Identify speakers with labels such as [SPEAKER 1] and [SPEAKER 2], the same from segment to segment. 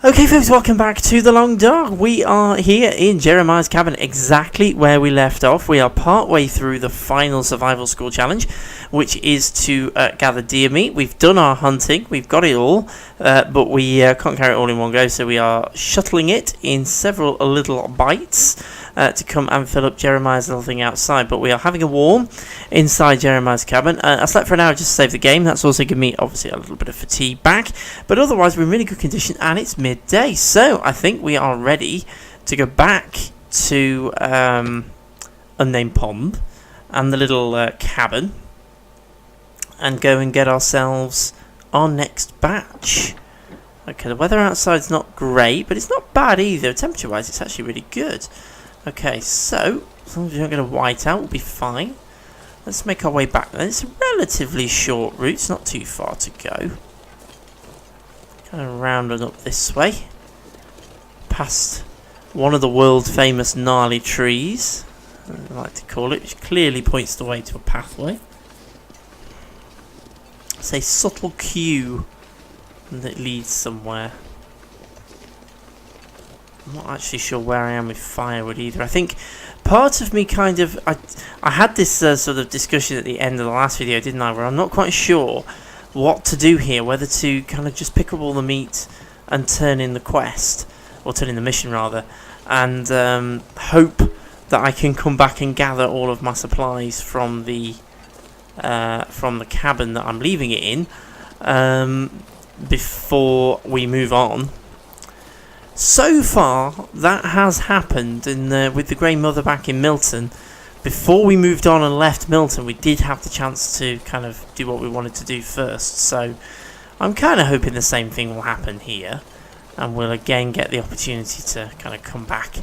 [SPEAKER 1] Okay folks, welcome back to The Long Dark. We are here in Jeremiah's cabin, exactly where we left off. We are part way through the final survival school challenge, which is to gather deer meat. We've done our hunting, we've got it all, but we can't carry it all in one go, so we are shuttling it in several little bites to come and fill up Jeremiah's little thing outside. But we are having a warm inside Jeremiah's cabin. I slept for an hour just to save the game. That's also given me, obviously, a little bit of fatigue back, but otherwise we're in really good condition, and it's midday, so I think we are ready to go back to Unnamed Pond and the little cabin and go and get ourselves our next batch. Okay, the weather outside's not great, but it's not bad either. Temperature wise, it's actually really good. Okay, so as long as we don't get a whiteout, we'll be fine. Let's make our way back then. It's a relatively short route, it's not too far to go. Kind of rounded up this way, past one of the world famous gnarly trees, I like to call it, which clearly points the way to a pathway. It's a subtle cue that leads somewhere. I'm not actually sure where I am with firewood either. I think part of me kind of... I had this sort of discussion at the end of the last video, didn't I, where I'm not quite sure what to do here, whether to kind of just pick up all the meat and turn in the quest, or turn in the mission rather, and hope that I can come back and gather all of my supplies from the cabin that I'm leaving it in before we move on. So far, that has happened with the Grey Mother back in Milton. Before we moved on and left Milton, we did have the chance to kind of do what we wanted to do first. So I'm kind of hoping the same thing will happen here, and we'll again get the opportunity to kind of come back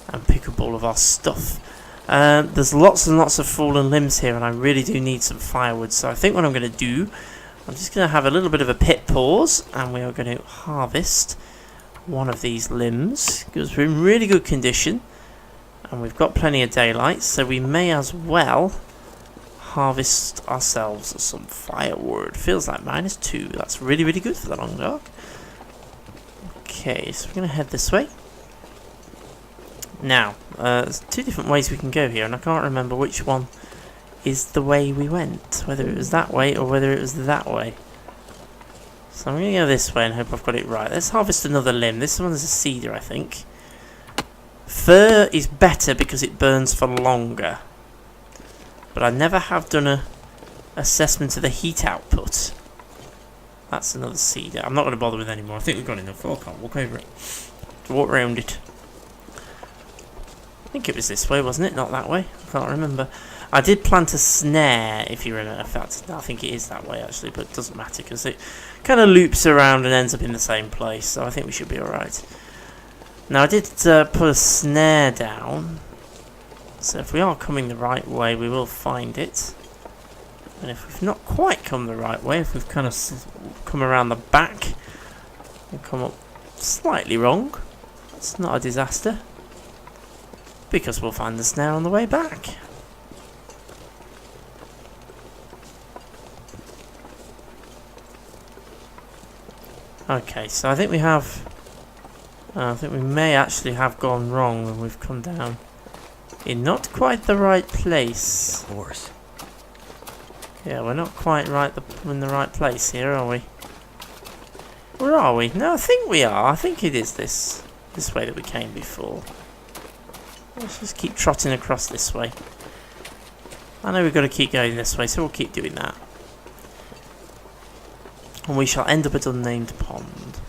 [SPEAKER 1] and pick up all of our stuff. There's lots and lots of fallen limbs here, and I really do need some firewood. So I think what I'm going to do, I'm just going to have a little bit of a pit pause, and we are going to harvest one of these limbs because we're in really good condition and we've got plenty of daylight, so we may as well harvest ourselves some firewood. Feels like -2. That's really, really good for the long dark. Okay, so we're going to head this way. Now, there's two different ways we can go here, and I can't remember which one is the way we went, whether it was that way or whether it was that way. So I'm going to go this way and hope I've got it right. Let's harvest another limb. This one is a cedar, I think. Fir is better because it burns for longer. But I never have done a assessment of the heat output. That's another cedar. I'm not going to bother with anymore. I think we've got enough. I can't walk over it. Walk around it. I think it was this way, wasn't it? Not that way. I can't remember. I did plant a snare, if you remember. In fact, I think it is that way actually, but it doesn't matter because it kind of loops around and ends up in the same place. So I think we should be alright. Now I did put a snare down, so if we are coming the right way, we will find it. And if we've not quite come the right way, if we've kind of come around the back and come up slightly wrong, it's not a disaster, because we'll find the snare on the way back. Okay, so I think we have... I think we may actually have gone wrong and we've come down in not quite the right place.
[SPEAKER 2] Of course.
[SPEAKER 1] Yeah, we're not quite in the right place here, are we? Where are we? No, I think we are. I think it is this way that we came before. Let's just keep trotting across this way. I know we've got to keep going this way, so we'll keep doing that. And we shall end up at Unnamed Pond.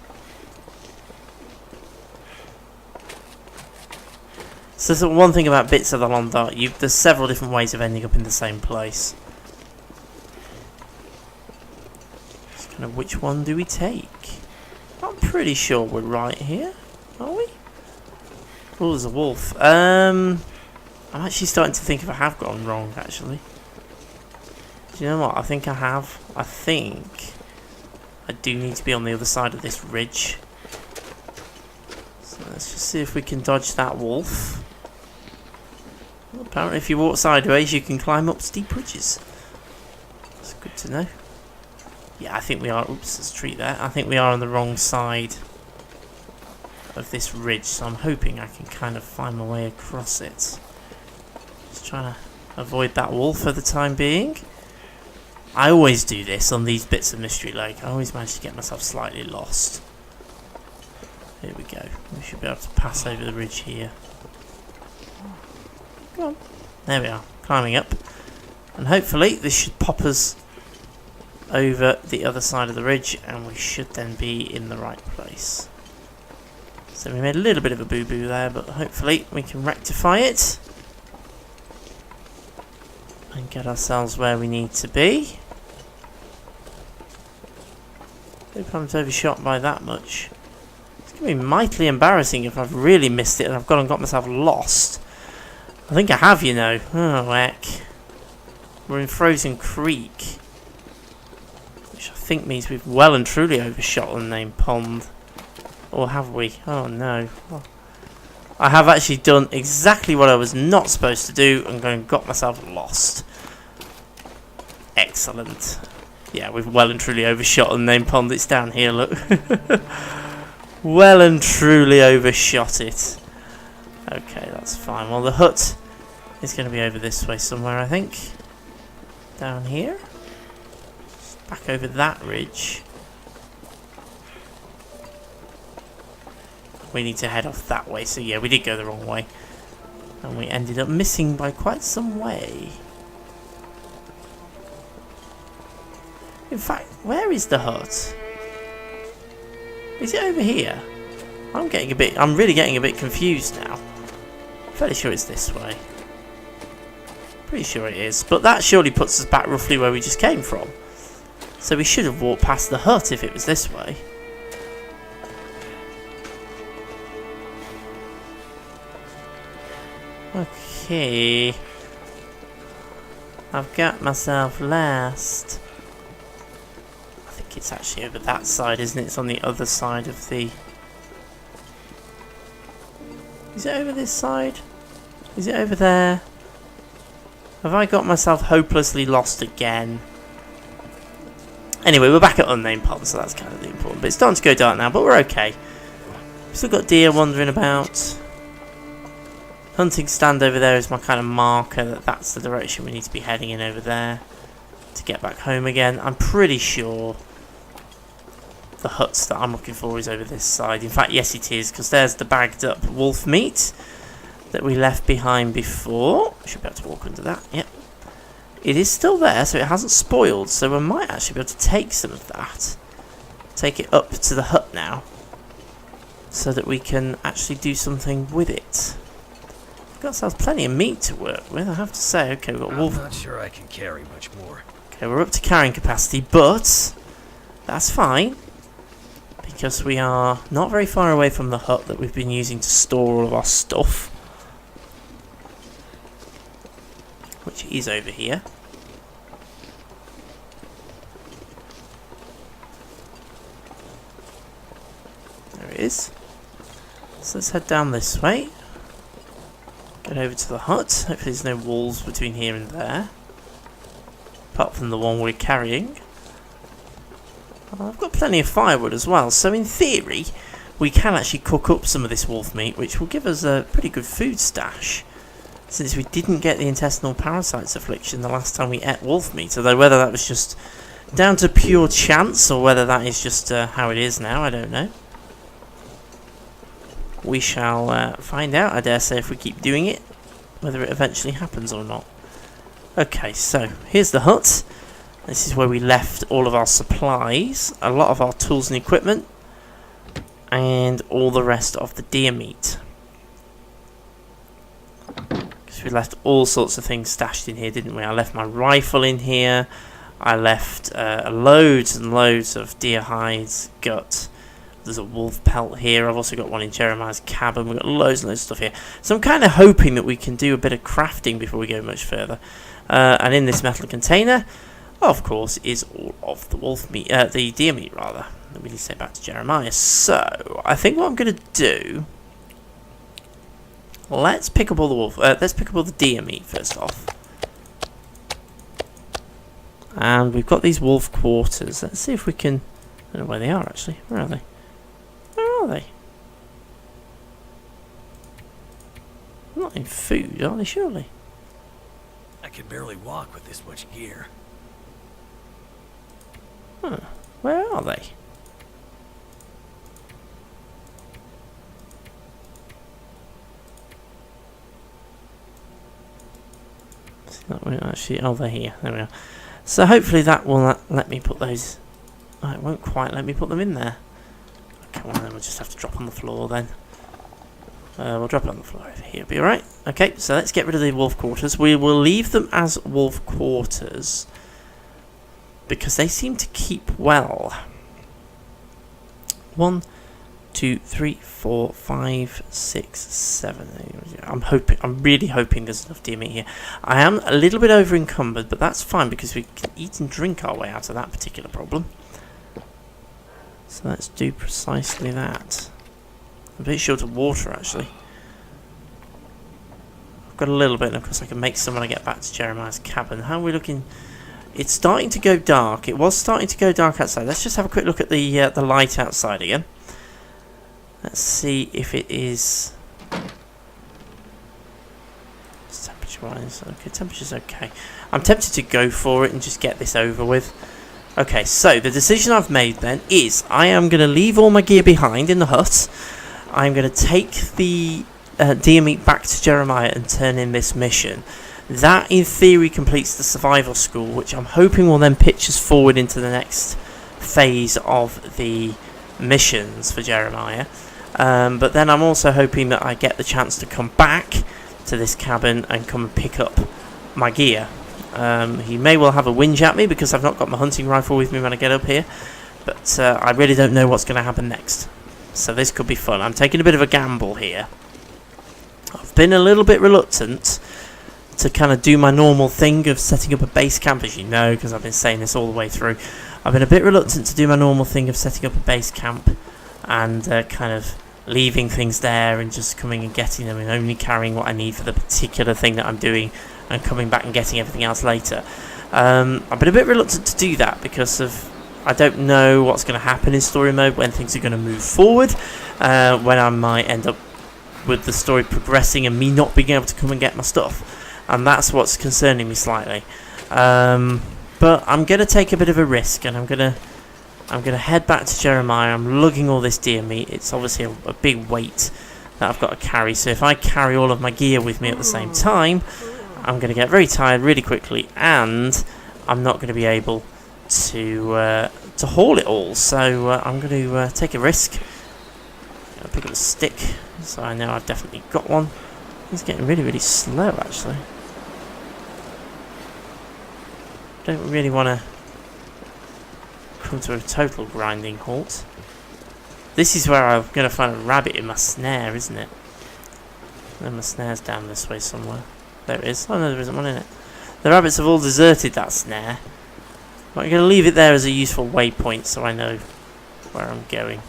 [SPEAKER 1] So there's one thing about bits of the Long Dark, there's several different ways of ending up in the same place. Just kind of which one do we take? I'm pretty sure we're right here, are we? Oh, there's a wolf. I'm actually starting to think if I have gone wrong, actually. Do you know what? I think I have. I think I do need to be on the other side of this ridge. So let's just see if we can dodge that wolf. Well, apparently if you walk sideways you can climb up steep ridges. That's good to know. Yeah, I think we are... Oops, there's a tree there. I think we are on the wrong side of this ridge, so I'm hoping I can kind of find my way across it. Just trying to avoid that wall for the time being. I always do this on these bits of Mystery Lake. I always manage to get myself slightly lost. Here we go. We should be able to pass over the ridge here. Come on. There we are. Climbing up. And hopefully this should pop us over the other side of the ridge, and we should then be in the right place. So we made a little bit of a boo-boo there, but hopefully we can rectify it and get ourselves where we need to be. Hope I'm overshot by that much. It's going to be mightily embarrassing if I've really missed it and I've gone and got myself lost. I think I have, you know. Oh, heck. We're in Frozen Creek, which I think means we've well and truly overshot the name pond. Or have we? Oh no. Oh. I have actually done exactly what I was not supposed to do and gone and got myself lost. Excellent. Yeah, we've well and truly overshot the name pond. It's down here, look. Well and truly overshot it. Okay, that's fine. Well, the hut is going to be over this way somewhere, I think. Down here. Back over that ridge. We need to head off that way. So yeah, we did go the wrong way. And we ended up missing by quite some way. In fact, where is the hut? Is it over here? I'm really getting a bit confused now. I'm fairly sure it's this way. Pretty sure it is. But that surely puts us back roughly where we just came from. So we should have walked past the hut if it was this way. Okay. I've got myself lost. I think it's actually over that side, isn't it? It's on the other side of the... Is it over this side? Is it over there? Have I got myself hopelessly lost again? Anyway, we're back at Unnamed Pond, so that's kind of the important bit. It's starting to go dark now, but we're okay. We've still got deer wandering about. Hunting stand over there is my kind of marker that that's the direction we need to be heading in over there to get back home again. I'm pretty sure the huts that I'm looking for is over this side. In fact, yes it is, because there's the bagged up wolf meat that we left behind before. Should be able to walk under that, yep. It is still there, so it hasn't spoiled, so we might actually be able to take some of that. Take it up to the hut now, so that we can actually do something with it. We've got ourselves plenty of meat to work with, I have to say. Okay, we've got wolf.
[SPEAKER 2] I'm not sure I can carry much more.
[SPEAKER 1] Okay, we're up to carrying capacity, but that's fine, because we are not very far away from the hut that we've been using to store all of our stuff, which is over here. There it is. So let's head down this way. Get over to the hut. Hopefully there's no walls between here and there, apart from the one we're carrying. I've got plenty of firewood as well, so in theory we can actually cook up some of this wolf meat, which will give us a pretty good food stash, since we didn't get the intestinal parasites affliction the last time we ate wolf meat. Although whether that was just down to pure chance or whether that is just how it is now, I don't know. We shall find out, I dare say, if we keep doing it, whether it eventually happens or not. Okay, so here's the hut. This is where we left all of our supplies, a lot of our tools and equipment, and all the rest of the deer meat. Because we left all sorts of things stashed in here, didn't we? I left my rifle in here. I left loads and loads of deer hides, gut. There's a wolf pelt here. I've also got one in Jeremiah's cabin. We've got loads and loads of stuff here. So I'm kind of hoping that we can do a bit of crafting before we go much further. And in this metal container, of course, is all of the wolf meat, the deer meat rather. Let me say back to Jeremiah. So I think what I'm going to do, let's pick up all the let's pick up all the deer meat first off. And we've got these wolf quarters. Let's see if we can. I don't know where they are actually. Where are they? Where are they? not in food, are they, surely?
[SPEAKER 2] I can barely walk with this much gear.
[SPEAKER 1] Huh. Where are they? Actually, oh, they're here. There we are. So hopefully that will let me put those. Oh, it won't quite let me put them in there. Okay, well then we'll just have to drop on the floor then. We'll drop it on the floor over here. Be alright. Okay, so let's get rid of the wolf quarters. We will leave them as wolf quarters because they seem to keep well. 1, 2, 3, 4, 5, 6, 7. I'm really hoping there's enough deer meat here. I am a little bit over encumbered, but that's fine because we can eat and drink our way out of that particular problem. So let's do precisely that. I'm a bit short of water actually. I've got a little bit, and of course I can make some when I get back to Jeremiah's cabin. How are we looking? It's starting to go dark. It was starting to go dark outside. Let's just have a quick look at the light outside again. Let's see if it is temperature-wise. Okay, temperature's okay. I'm tempted to go for it and just get this over with. Okay, so the decision I've made then is I am going to leave all my gear behind in the hut. I'm going to take the deer meat back to Jeremiah and turn in this mission. That, in theory, completes the survival school, which I'm hoping will then pitch us forward into the next phase of the missions for Jeremiah. But then I'm also hoping that I get the chance to come back to this cabin and come and pick up my gear. He may well have a whinge at me because I've not got my hunting rifle with me when I get up here, but I really don't know what's going to happen next. So this could be fun. I'm taking a bit of a gamble here. I've been a little bit reluctant to kind of do my normal thing of setting up a base camp, as you know, because I've been saying this all the way through. I've been a bit reluctant to do my normal thing of setting up a base camp and kind of leaving things there and just coming and getting them and only carrying what I need for the particular thing that I'm doing and coming back and getting everything else later. I've been a bit reluctant to do that because of I don't know what's going to happen in story mode, when things are going to move forward, when I might end up with the story progressing and me not being able to come and get my stuff. And that's what's concerning me slightly. But I'm going to take a bit of a risk, and I'm going to head back to Jeremiah. I'm lugging all this deer meat. It's obviously a big weight that I've got to carry. So if I carry all of my gear with me at the same time, I'm going to get very tired really quickly, and I'm not going to be able to haul it all. So I'm going to take a risk. I'll pick up a stick, so I know I've definitely got one. It's getting really, really slow, actually. Don't really want to come to a total grinding halt. This is where I'm going to find a rabbit in my snare, isn't it? And my snare's down this way somewhere. There it is. Oh no, there isn't one in it. The rabbits have all deserted that snare. But I'm going to leave it there as a useful waypoint so I know where I'm going.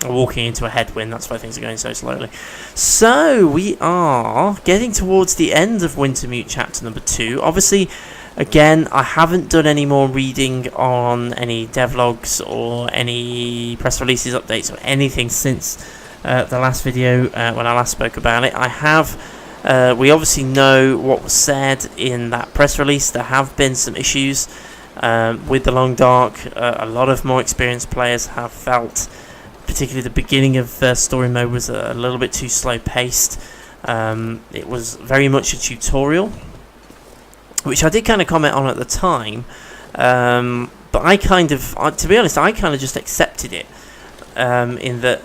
[SPEAKER 1] I'm walking into a headwind, that's why things are going so slowly. So, we are getting towards the end of Wintermute chapter number 2. Obviously, again, I haven't done any more reading on any devlogs or any press releases, updates, or anything since the last video when I last spoke about it. I have, we obviously know what was said in that press release. There have been some issues with the Long Dark. A lot of more experienced players have felt, particularly the beginning of story mode was a little bit too slow paced. It was very much a tutorial, which I did kind of comment on at the time, but I kind of, to be honest, I kind of just accepted it, in that,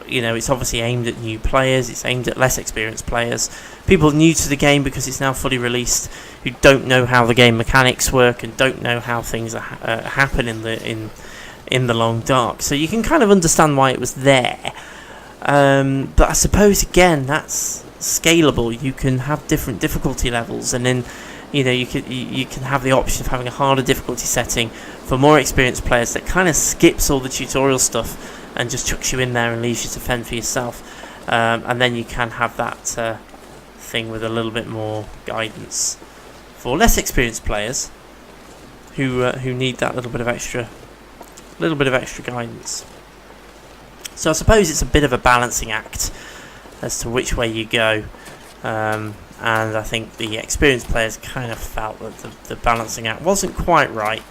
[SPEAKER 1] you know, it's obviously aimed at new players, it's aimed at less experienced players, people new to the game because it's now fully released, who don't know how the game mechanics work and don't know how things happen in the Long Dark. So you can kind of understand why it was there. But I suppose, again, that's scalable. You can have different difficulty levels, and then, you know, you can have the option of having a harder difficulty setting for more experienced players that kind of skips all the tutorial stuff and just chucks you in there and leaves you to fend for yourself. And then you can have that thing with a little bit more guidance for less experienced players who need that little bit of extra guidance. So I suppose it's a bit of a balancing act as to which way you go. And I think the experienced players kind of felt that the balancing act wasn't quite right.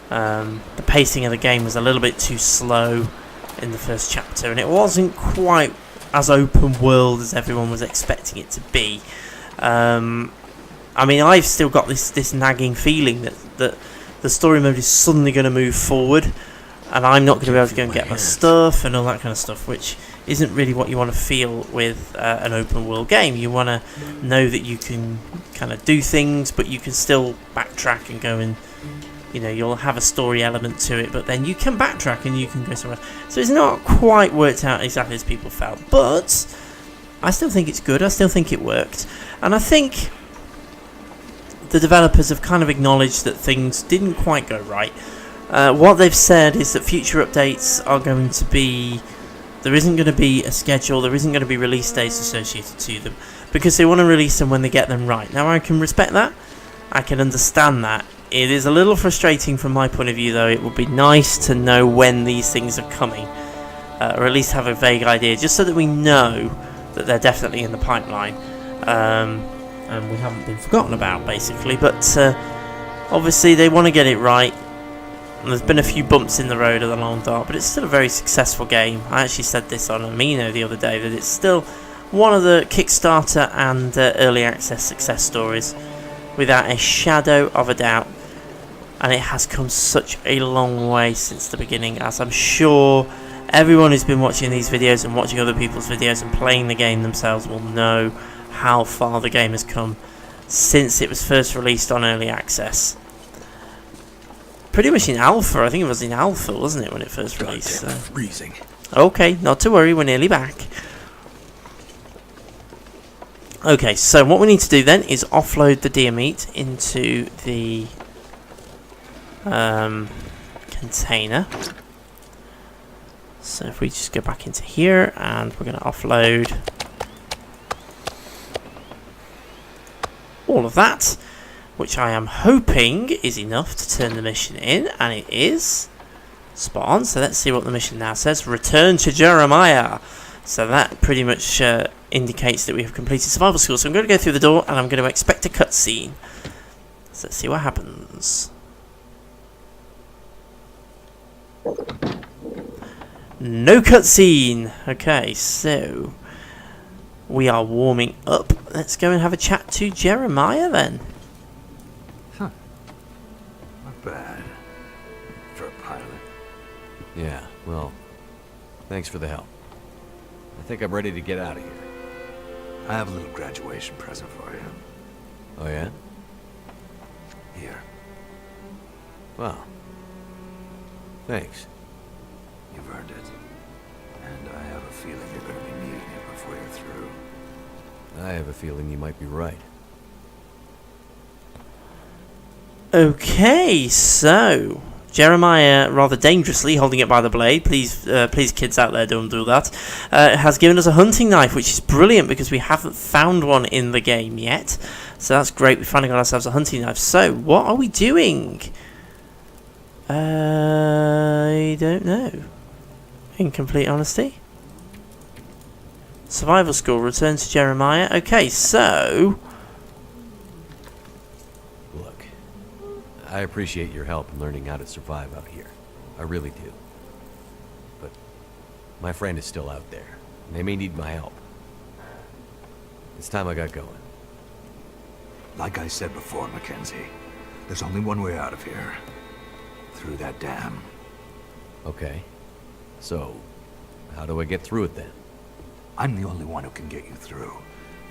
[SPEAKER 1] The pacing of the game was a little bit too slow in the first chapter, and it wasn't quite as open world as everyone was expecting it to be. I mean, I've still got this nagging feeling that the story mode is suddenly going to move forward, and I'm not going to be able to go and get my stuff and all that kind of stuff, which isn't really what you want to feel with an open world game. You want to know that you can kind of do things, but you can still backtrack and go and, you know, you'll have a story element to it, but then you can backtrack and you can go somewhere. So it's not quite worked out exactly as people felt, but I still think it's good. I still think it worked, and I think the developers have kind of acknowledged that things didn't quite go right. What they've said is that future updates are going to be... There isn't going to be a schedule, there isn't going to be release dates associated to them, because they want to release them when they get them right. Now, I can respect that. I can understand that. It is a little frustrating from my point of view, though. It would be nice to know when these things are coming, or at least have a vague idea, just so that we know that they're definitely in the pipeline. And we haven't been forgotten about, basically. But obviously they want to get it right. And there's been a few bumps in the road of the Long Dark, but it's still a very successful game. I actually said this on Amino the other day, that it's still one of the Kickstarter and early access success stories, without a shadow of a doubt. And it has come such a long way since the beginning, as I'm sure everyone who's been watching these videos and watching other people's videos and playing the game themselves will know how far the game has come since it was first released on early access. Pretty much in alpha. I think it was in alpha, wasn't it, when it first released?
[SPEAKER 2] Goddamn freezing.
[SPEAKER 1] Okay, not to worry, we're nearly back. Okay, so what we need to do then is offload the deer meat into the container. So if we just go back into here, and we're going to offload all of that, which I am hoping is enough to turn the mission in, and it is. Spot on. So let's see what the mission now says. Return to Jeremiah. So that pretty much indicates that we have completed survival school. So I'm going to go through the door, and I'm going to expect a cutscene. So let's see what happens. No cutscene. Okay, so we are warming up. Let's go and have a chat to Jeremiah then.
[SPEAKER 3] Huh. Not bad. For a pilot.
[SPEAKER 2] Yeah, well, thanks for the help. I think I'm ready to get out of here.
[SPEAKER 3] I have a little graduation present for you.
[SPEAKER 2] Oh, yeah?
[SPEAKER 3] Here.
[SPEAKER 2] Wow. Thanks.
[SPEAKER 3] You've earned it. And I have a feeling you're going to be needing it before you're through.
[SPEAKER 2] I have a feeling you might be right.
[SPEAKER 1] Okay, so Jeremiah, rather dangerously holding it by the blade, please kids out there, don't do that, has given us a hunting knife, which is brilliant because we haven't found one in the game yet. So that's great, we finally got ourselves a hunting knife. So, what are we doing? I don't know. In complete honesty. Survival school, return to Jeremiah. Okay, so
[SPEAKER 2] Look, I appreciate your help in learning how to survive out here. I really do. But my friend is still out there, and they may need my help. It's time I got going.
[SPEAKER 3] Like I said before, Mackenzie, there's only one way out of here. Through that dam.
[SPEAKER 2] Okay. So, how do I get through it then?
[SPEAKER 3] I'm the only one who can get you through.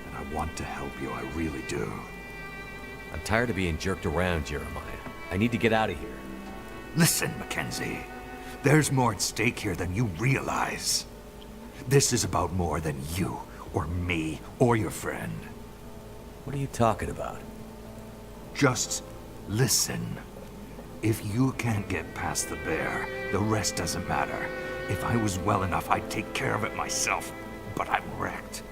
[SPEAKER 3] And I want to help you, I really do.
[SPEAKER 2] I'm tired of being jerked around, Jeremiah. I need to get out of here.
[SPEAKER 3] Listen, Mackenzie. There's more at stake here than you realize. This is about more than you, or me, or your friend.
[SPEAKER 2] What are you talking about?
[SPEAKER 3] Just listen. If you can't get past the bear, the rest doesn't matter. If I was well enough, I'd take care of it myself. But I'm wrecked.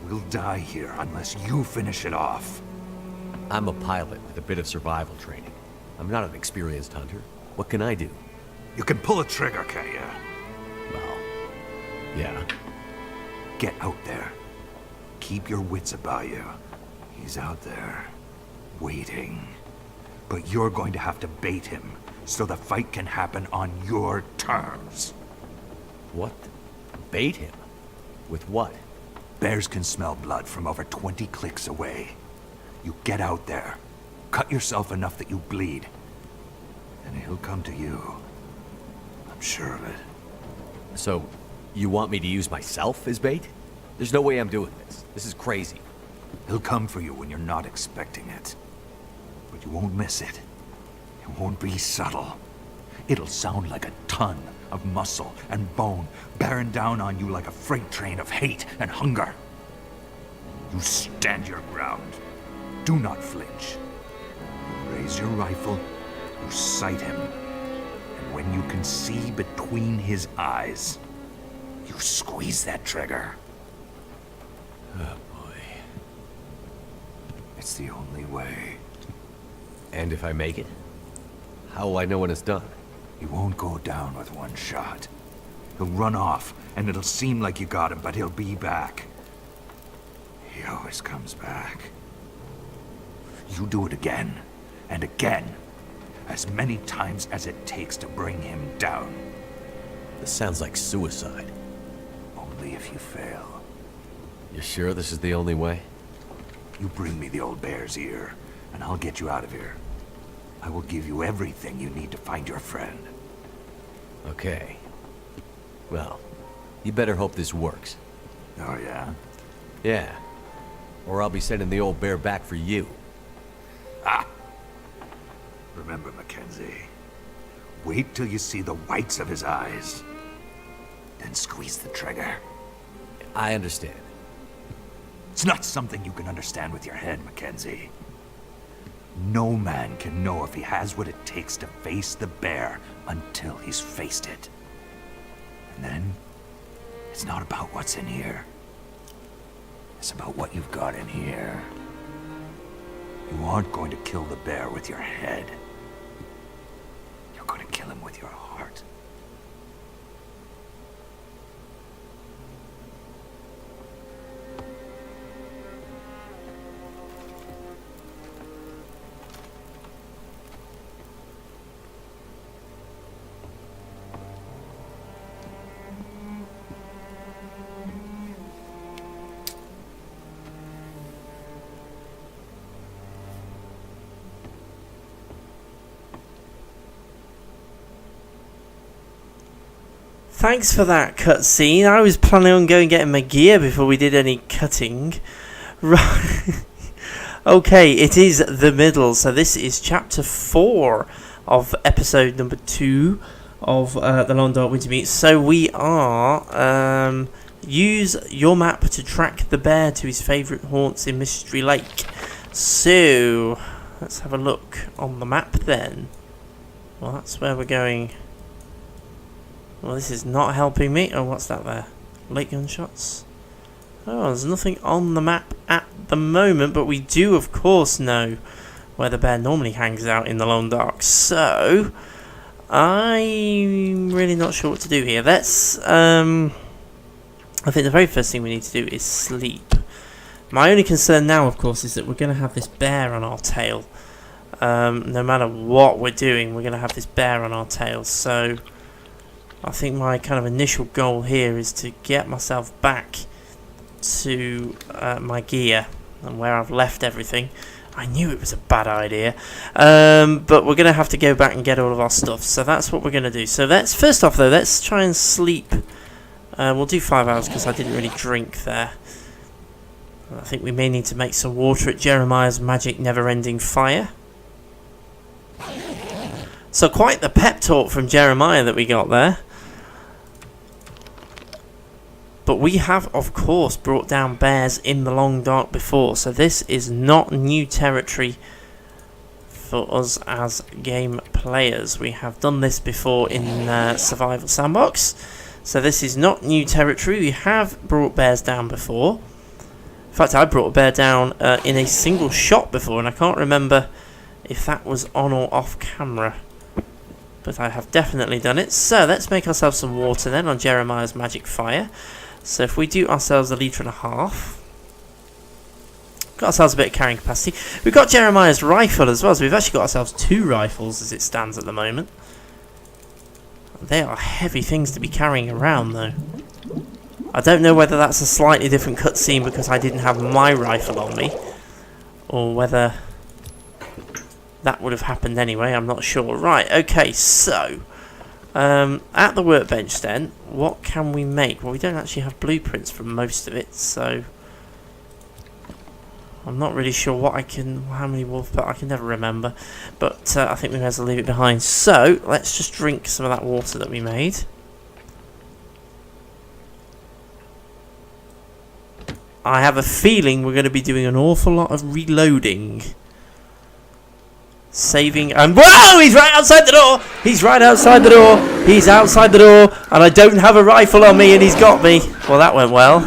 [SPEAKER 3] We'll die here unless you finish it off.
[SPEAKER 2] I'm a pilot with a bit of survival training. I'm not an experienced hunter. What can I do?
[SPEAKER 3] You can pull a trigger, can't you?
[SPEAKER 2] Well, yeah.
[SPEAKER 3] Get out there. Keep your wits about you. He's out there, waiting. But you're going to have to bait him, so the fight can happen on your terms.
[SPEAKER 2] What? Bait him? With what?
[SPEAKER 3] Bears can smell blood from over 20 clicks away. You get out there, cut yourself enough that you bleed, and he'll come to you. I'm sure of it.
[SPEAKER 2] So, you want me to use myself as bait? There's no way I'm doing this. This is crazy.
[SPEAKER 3] He'll come for you when you're not expecting it. But you won't miss it. It won't be subtle. It'll sound like a ton of muscle and bone bearing down on you like a freight train of hate and hunger. You stand your ground. Do not flinch. You raise your rifle, you sight him, and when you can see between his eyes, you squeeze that trigger.
[SPEAKER 2] Oh boy.
[SPEAKER 3] It's the only way.
[SPEAKER 2] And if I make it? How will I know when it's done?
[SPEAKER 3] He won't go down with one shot. He'll run off, and it'll seem like you got him, but he'll be back. He always comes back. You do it again, and again. As many times as it takes to bring him down.
[SPEAKER 2] This sounds like suicide.
[SPEAKER 3] Only if you fail.
[SPEAKER 2] You sure this is the only way?
[SPEAKER 3] You bring me the old bear's ear, and I'll get you out of here. I will give you everything you need to find your friend.
[SPEAKER 2] Okay. Well, you better hope this works.
[SPEAKER 3] Oh, yeah?
[SPEAKER 2] Yeah. Or I'll be sending the old bear back for you.
[SPEAKER 3] Ah! Remember, Mackenzie. Wait till you see the whites of his eyes. Then squeeze the trigger.
[SPEAKER 2] I understand.
[SPEAKER 3] It's not something you can understand with your head, Mackenzie. No man can know if he has what it takes to face the bear until he's faced it. And then, it's not about what's in here. It's about what you've got in here. You aren't going to kill the bear with your head. You're going to kill him with your heart.
[SPEAKER 1] Thanks for that cutscene. I was planning on going getting my gear before we did any cutting. Right. Okay, it is the middle. So this is chapter 4 of episode number 2 of the Long Dark Wintermute. So we are use your map to track the bear to his favourite haunts in Mystery Lake. So let's have a look on the map then. Well, that's where we're going. Well, this is not helping me. Oh, what's that there? Late gunshots? Oh, there's nothing on the map at the moment, but we do, of course, know where the bear normally hangs out in the Long Dark. So, I'm really not sure what to do here. Let's, I think the very first thing we need to do is sleep. My only concern now, of course, is that we're going to have this bear on our tail. No matter what we're doing, we're going to have this bear on our tail. So I think my kind of initial goal here is to get myself back to my gear and where I've left everything. I knew it was a bad idea, but we're going to have to go back and get all of our stuff. So that's what we're going to do. So let's first off though, let's try and sleep. We'll do 5 hours because I didn't really drink there. I think we may need to make some water at Jeremiah's magic never-ending fire. So quite the pep talk from Jeremiah that we got there. But we have, of course, brought down bears in the Long Dark before, so this is not new territory for us as game players. We have done this before in Survival Sandbox, so this is not new territory. We have brought bears down before. In fact, I brought a bear down in a single shot before, and I can't remember if that was on or off camera. But I have definitely done it. So let's make ourselves some water then on Jeremiah's magic fire. So if we do ourselves 1.5 litres, Got ourselves a bit of carrying capacity. We've got Jeremiah's rifle as well, so we've actually got ourselves 2 rifles as it stands at the moment. They are heavy things to be carrying around, though. I don't know whether that's a slightly different cutscene because I didn't have my rifle on me, or whether that would have happened anyway. I'm not sure. Right, okay, so at the workbench then, what can we make? Well, we don't actually have blueprints for most of it, so I'm not really sure what how many wolf, but I can never remember. But I think we may as well leave it behind. So let's just drink some of that water that we made. I have a feeling we're going to be doing an awful lot of reloading. Saving, and whoa, he's right outside the door. He's right outside the door. He's outside the door, and I don't have a rifle on me, and he's got me. Well, that went well.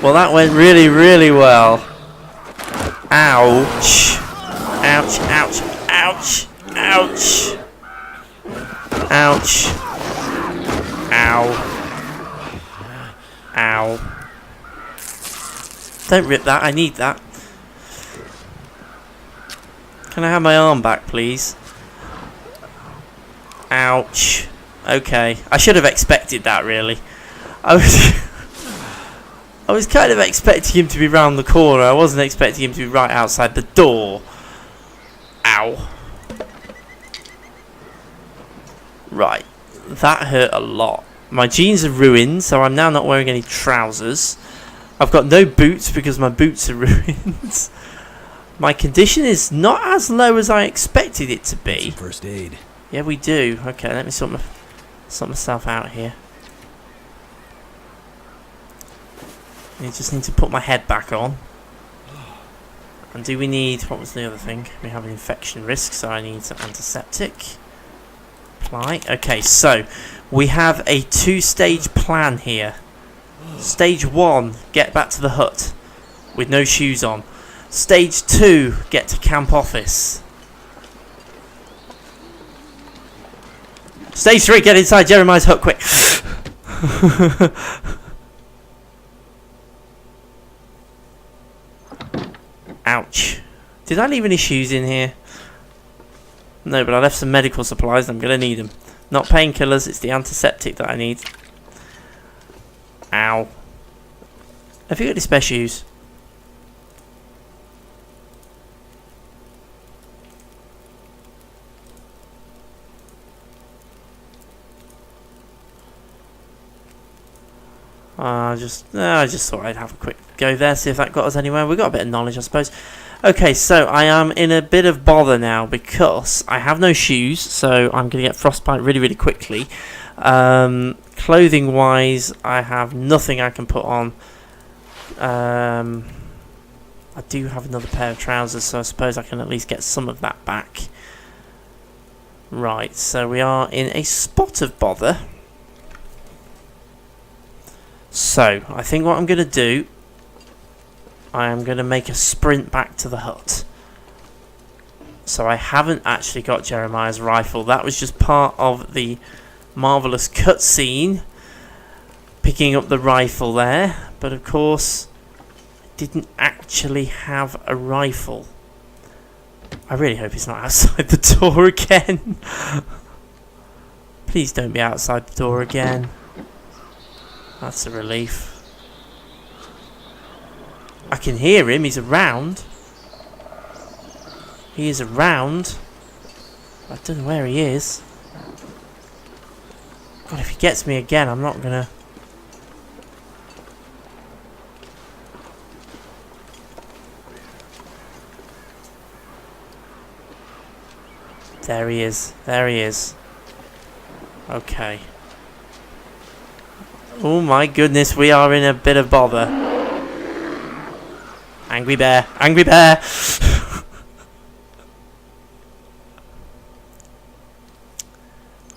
[SPEAKER 1] Well, that went really, really well. Ouch. Ouch, ouch, ouch, ouch. Ouch. Ow. Ow. Don't rip that, I need that. Can I have my arm back, please? Ouch. Okay, I should have expected that, really. I was kind of expecting him to be round the corner. I wasn't expecting him to be right outside the door. Ow. Right. That hurt a lot. My jeans are ruined, so I'm now not wearing any trousers. I've got no boots because my boots are ruined. My condition is not as low as I expected it to be.
[SPEAKER 2] Some first aid.
[SPEAKER 1] Yeah, we do. Okay, let me sort myself out here. I just need to put my head back on. And do we need... what was the other thing? We have an infection risk, so I need some antiseptic. Apply. Okay, so we have a 2-stage plan here. Stage 1, get back to the hut with no shoes on. Stage 2, get to camp office. Stage 3, get inside Jeremiah's hut quick. Ouch. Did I leave any shoes in here? No, but I left some medical supplies. I'm going to need them. Not painkillers, it's the antiseptic that I need. Ow. Have you got any spare shoes? I just thought I'd have a quick go there, see if that got us anywhere. We got a bit of knowledge, I suppose. Okay, so I am in a bit of bother now because I have no shoes, so I'm going to get frostbite really, really quickly. Clothing wise, I have nothing I can put on. I do have another pair of trousers, so I suppose I can at least get some of that back. Right, so we are in a spot of bother. So, I think what I'm going to do, I am going to make a sprint back to the hut. So I haven't actually got Jeremiah's rifle. That was just part of the marvellous cutscene, picking up the rifle there. But of course, I didn't actually have a rifle. I really hope it's not outside the door again. Please don't be outside the door again. That's a relief. I can hear him, he's around. He is around. I don't know where he is. God, if he gets me again, I'm not gonna... There he is. There he is. Okay. Oh my goodness, we are in a bit of bother. Angry bear. Angry bear!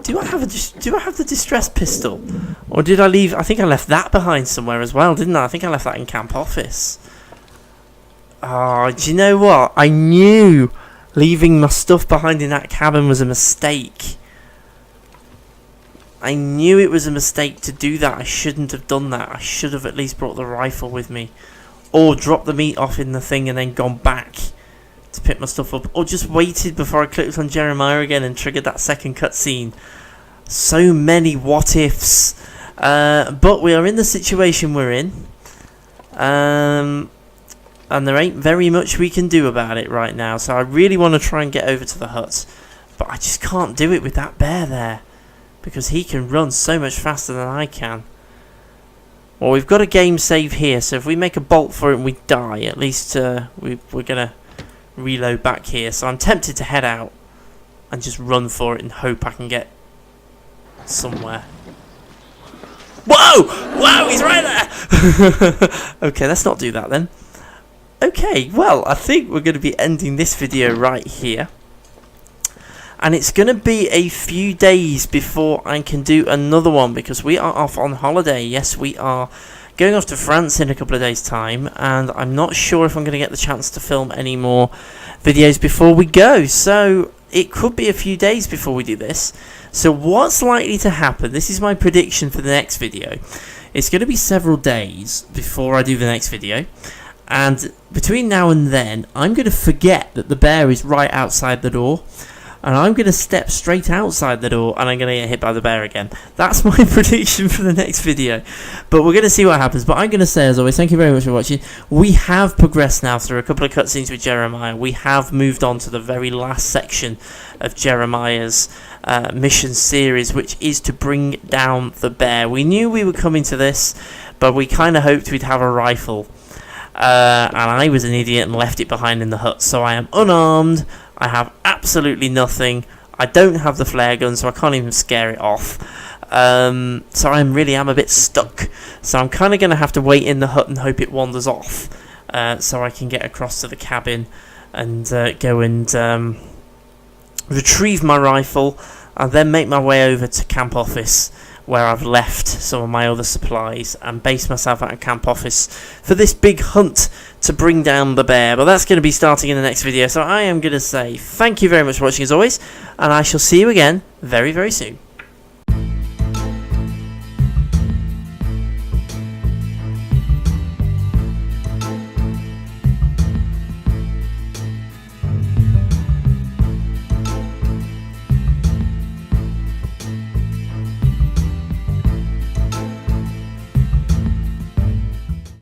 [SPEAKER 1] Do I have the distress pistol? Or did I leave... I think I left that behind somewhere as well, didn't I? I think I left that in camp office. Oh, do you know what? I knew leaving my stuff behind in that cabin was a mistake. I knew it was a mistake to do that. I shouldn't have done that. I should have at least brought the rifle with me. Or dropped the meat off in the thing and then gone back to pick my stuff up. Or just waited before I clicked on Jeremiah again and triggered that second cutscene. So many what ifs. But we are in the situation we're in. And there ain't very much we can do about it right now. So I really want to try and get over to the hut. But I just can't do it with that bear there. Because he can run so much faster than I can. Well, we've got a game save here. So if we make a bolt for it and we die, at least we're going to reload back here. So I'm tempted to head out and just run for it and hope I can get somewhere. Whoa! Whoa, he's right there! Okay, let's not do that then. Okay, well, I think we're going to be ending this video right here. And it's going to be a few days before I can do another one because we are off on holiday. Yes, we are going off to France in a couple of days' time. And I'm not sure if I'm going to get the chance to film any more videos before we go. So it could be a few days before we do this. So what's likely to happen, this is my prediction for the next video. It's going to be several days before I do the next video. And between now and then, I'm going to forget that the bear is right outside the door. And I'm going to step straight outside the door and I'm going to get hit by the bear again. That's my prediction for the next video. But we're going to see what happens. But I'm going to say, as always, thank you very much for watching. We have progressed now through a couple of cutscenes with Jeremiah. We have moved on to the very last section of Jeremiah's mission series, which is to bring down the bear. We knew we were coming to this, but we kind of hoped we'd have a rifle. And I was an idiot and left it behind in the hut. So I am unarmed. I have absolutely nothing. I don't have the flare gun, so I can't even scare it off. So I am a bit stuck. So I'm kind of going to have to wait in the hut and hope it wanders off. So I can get across to the cabin and go and retrieve my rifle. And then make my way over to camp office, where I've left some of my other supplies, and base myself at a camp office for this big hunt to bring down the bear. But that's going to be starting in the next video, so I am going to say thank you very much for watching as always, and I shall see you again very, very soon.